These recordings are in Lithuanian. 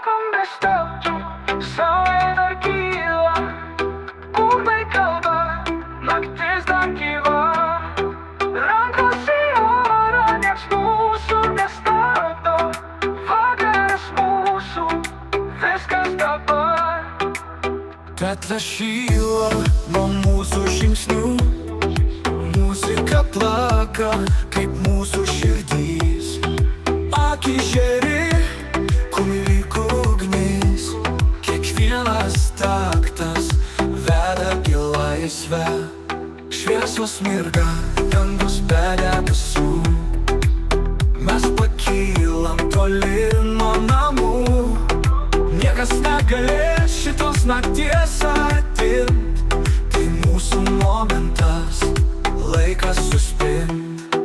Šokam be stabdžių, saulė dar kyla, būgnai kalba, naktis dar gyva. Rankos į orą, nieks mūsų nestabdo, vakaras mūsų, viskas dabar. Teatre šyla nuo mūsų žingsnių, muzika plaka kaip mūsų širdys. Akys žėri, lyg ugnis, kiekvienas taktas veda į laisvę. Šviesos mirga, dangus be debesų, mes pakylam toli nuo namų. Niekas negalės šitos nakties atimt, tai mūsų momentas, laikas suspint.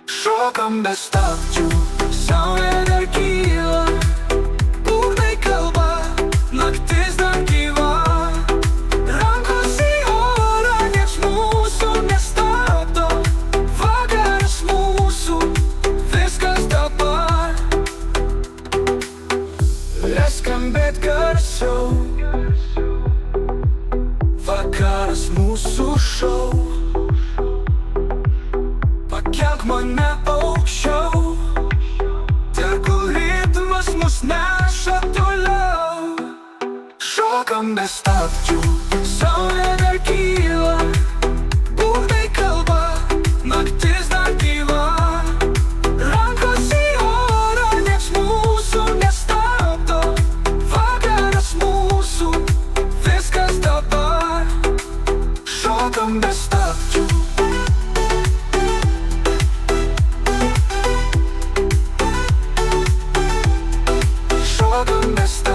Šokam be stabdžių, saulė dar kyla, būgnai kalba, naktis dar gyva. Rankos į orą, nieks mūsų nestabdo, vakaras mūsų, viskas dabar. Skambėt garsiau, vakaras mūsų šou. Pakelk mane aukščiau, tegul ritmas mus neša toliau. Šokam be stabdžių, saulė dar kyla, būgnai kalba, naktis dar gyva. Rankos į orą, nieks mūsų nestabdo, vakaras mūsų, viskas dabar. Šokam be stabdžių. Šokam be stabdžių.